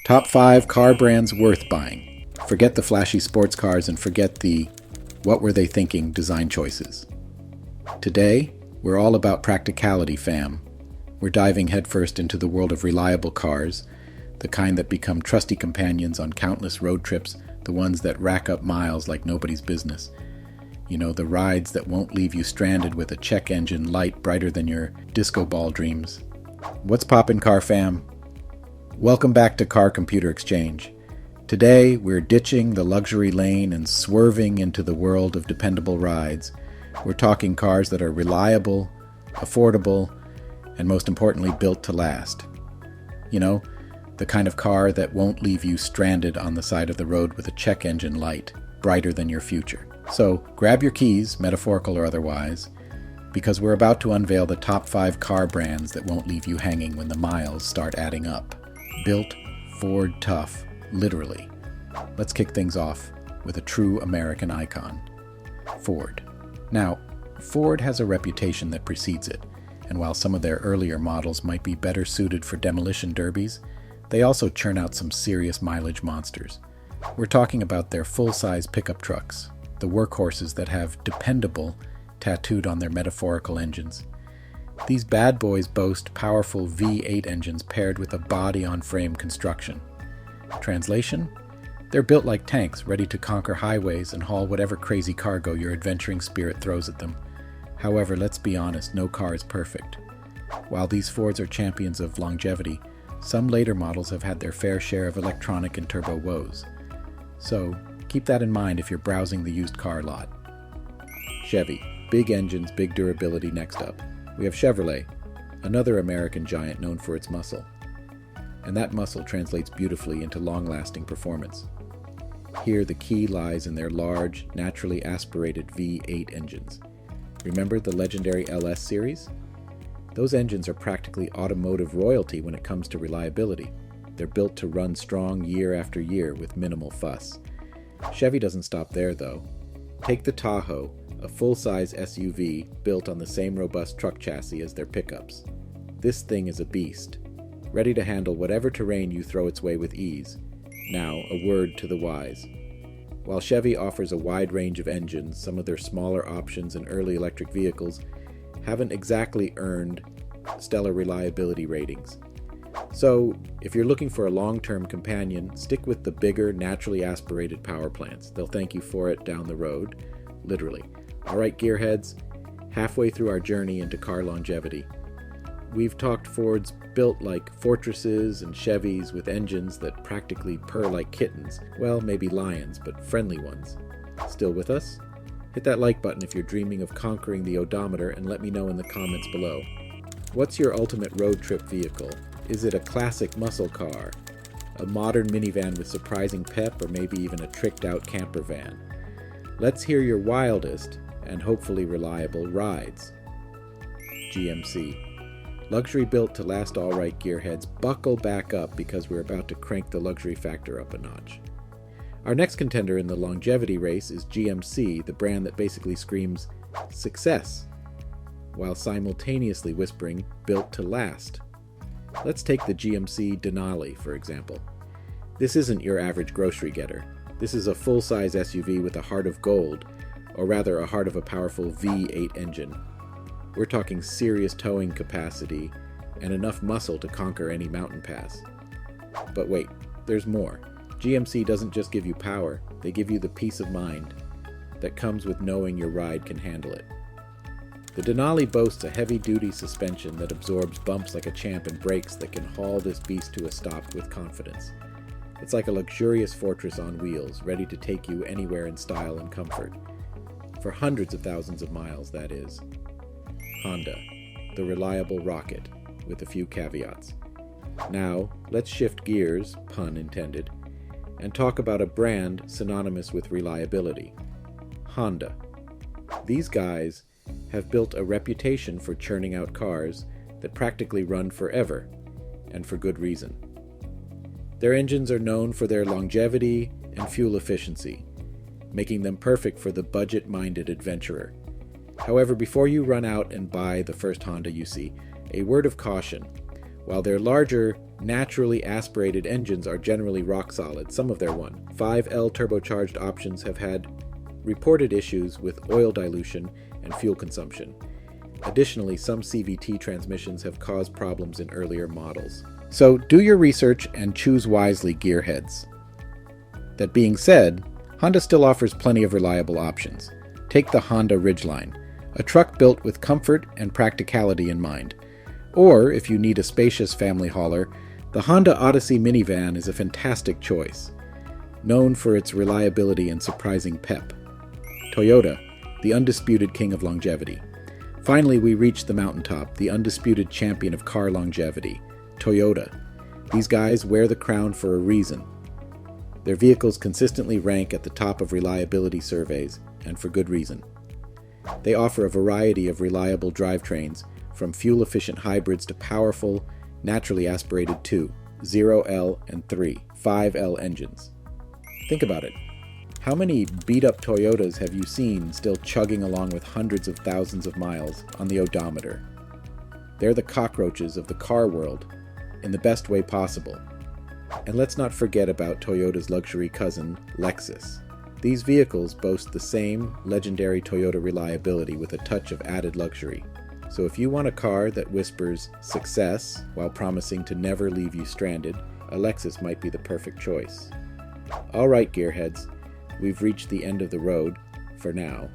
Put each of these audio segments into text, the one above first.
Top 5 car brands worth buying. Forget the flashy sports cars and forget the what were they thinking design choices. Today, we're all about practicality, fam. We're diving headfirst into the world of reliable cars, the kind that become trusty companions on countless road trips, the ones that rack up miles like nobody's business. You know, the rides that won't leave you stranded with a check engine light brighter than your disco ball dreams. What's poppin', car fam? Welcome back to Car Computer Exchange. Today, we're ditching the luxury lane and swerving into the world of dependable rides. We're talking cars that are reliable, affordable, and most importantly, built to last. You know, the kind of car that won't leave you stranded on the side of the road with a check engine light brighter than your future. So grab your keys, metaphorical or otherwise, because we're about to unveil the top 5 car brands that won't leave you hanging when the miles start adding up. Built Ford tough, literally. Let's kick things off with a true American icon, Ford. Now, Ford has a reputation that precedes it, and while some of their earlier models might be better suited for demolition derbies, they also churn out some serious mileage monsters. We're talking about their full-size pickup trucks, the workhorses that have dependable tattooed on their metaphorical engines. These bad boys boast powerful V8 engines paired with a body-on-frame construction. Translation? They're built like tanks, ready to conquer highways and haul whatever crazy cargo your adventuring spirit throws at them. However, let's be honest, no car is perfect. While these Fords are champions of longevity, some later models have had their fair share of electronic and turbo woes. So, keep that in mind if you're browsing the used car lot. Chevy. Big engines, big durability next up. We have Chevrolet, another American giant known for its muscle. And that muscle translates beautifully into long-lasting performance. Here, the key lies in their large, naturally aspirated V8 engines. Remember the legendary LS series? Those engines are practically automotive royalty when it comes to reliability. They're built to run strong year after year with minimal fuss. Chevy doesn't stop there, though. Take the Tahoe, a full-size SUV built on the same robust truck chassis as their pickups. This thing is a beast, ready to handle whatever terrain you throw its way with ease. Now, a word to the wise. While Chevy offers a wide range of engines, some of their smaller options and early electric vehicles haven't exactly earned stellar reliability ratings. So, if you're looking for a long-term companion, stick with the bigger, naturally aspirated power plants. They'll thank you for it down the road, literally. Alright, gearheads, halfway through our journey into car longevity. We've talked Fords built like fortresses and Chevys with engines that practically purr like kittens. Well, maybe lions, but friendly ones. Still with us? Hit that like button if you're dreaming of conquering the odometer and let me know in the comments below. What's your ultimate road trip vehicle? Is it a classic muscle car, a modern minivan with surprising pep, or maybe even a tricked-out camper van? Let's hear your wildest and hopefully reliable rides. GMC. Luxury built to last all right, gearheads. Buckle back up because we're about to crank the luxury factor up a notch. Our next contender in the longevity race is GMC, the brand that basically screams success, while simultaneously whispering built to last. Let's take the GMC Denali, for example. This isn't your average grocery getter. This is a full-size SUV with a heart of gold, or rather a heart of a powerful V8 engine. We're talking serious towing capacity and enough muscle to conquer any mountain pass. But wait, there's more. GMC doesn't just give you power, they give you the peace of mind that comes with knowing your ride can handle it. The Denali boasts a heavy-duty suspension that absorbs bumps like a champ and brakes that can haul this beast to a stop with confidence. It's like a luxurious fortress on wheels, ready to take you anywhere in style and comfort. For hundreds of thousands of miles, that is. Honda, the reliable rocket, with a few caveats. Now, let's shift gears, pun intended, and talk about a brand synonymous with reliability. Honda. These guys have built a reputation for churning out cars that practically run forever, and for good reason. Their engines are known for their longevity and fuel efficiency, making them perfect for the budget-minded adventurer. However, before you run out and buy the first Honda you see, a word of caution. While their larger naturally aspirated engines are generally rock solid, some of their one. 5L turbocharged options have had reported issues with oil dilution and fuel consumption. Additionally, some CVT transmissions have caused problems in earlier models. So do your research and choose wisely, gearheads. That being said, Honda still offers plenty of reliable options. Take the Honda Ridgeline, a truck built with comfort and practicality in mind. Or, if you need a spacious family hauler, the Honda Odyssey minivan is a fantastic choice, known for its reliability and surprising pep. Toyota, the undisputed king of longevity. Finally, we reached the mountaintop, the undisputed champion of car longevity, Toyota. These guys wear the crown for a reason. Their vehicles consistently rank at the top of reliability surveys, and for good reason. They offer a variety of reliable drivetrains, from fuel-efficient hybrids to powerful, naturally aspirated 2, 0L, and 3, 5L engines. Think about it. How many beat-up Toyotas have you seen still chugging along with hundreds of thousands of miles on the odometer? They're the cockroaches of the car world, in the best way possible. And let's not forget about Toyota's luxury cousin, Lexus. These vehicles boast the same legendary Toyota reliability with a touch of added luxury. So if you want a car that whispers success while promising to never leave you stranded, a Lexus might be the perfect choice. Alright, gearheads, we've reached the end of the road, for now.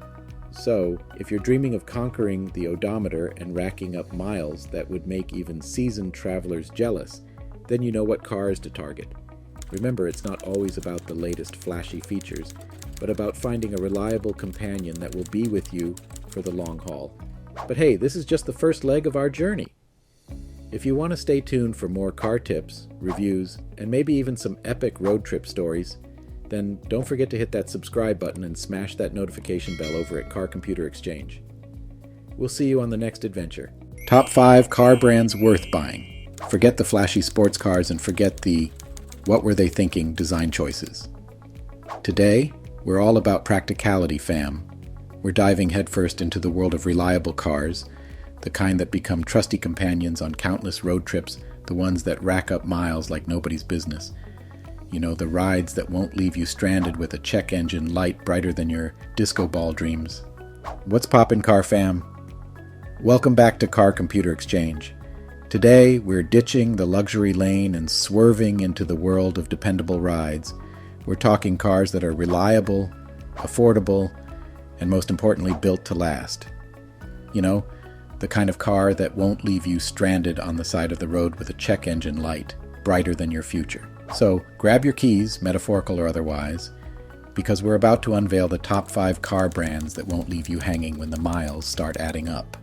So, if you're dreaming of conquering the odometer and racking up miles that would make even seasoned travelers jealous, then you know what cars to target. Remember, it's not always about the latest flashy features, but about finding a reliable companion that will be with you for the long haul. But hey, this is just the first leg of our journey. If you want to stay tuned for more car tips, reviews, and maybe even some epic road trip stories, then don't forget to hit that subscribe button and smash that notification bell over at Car Computer Exchange. We'll see you on the next adventure. Top 5 car brands worth buying. Forget the flashy sports cars and forget the what were they thinking design choices. Today, we're all about practicality, fam. We're diving headfirst into the world of reliable cars, the kind that become trusty companions on countless road trips, the ones that rack up miles like nobody's business. You know, the rides that won't leave you stranded with a check engine light brighter than your disco ball dreams. What's poppin', car fam? Welcome back to Car Computer Exchange. Today, we're ditching the luxury lane and swerving into the world of dependable rides. We're talking cars that are reliable, affordable, and most importantly, built to last. You know, the kind of car that won't leave you stranded on the side of the road with a check engine light brighter than your future. So grab your keys, metaphorical or otherwise, because we're about to unveil the top 5 car brands that won't leave you hanging when the miles start adding up.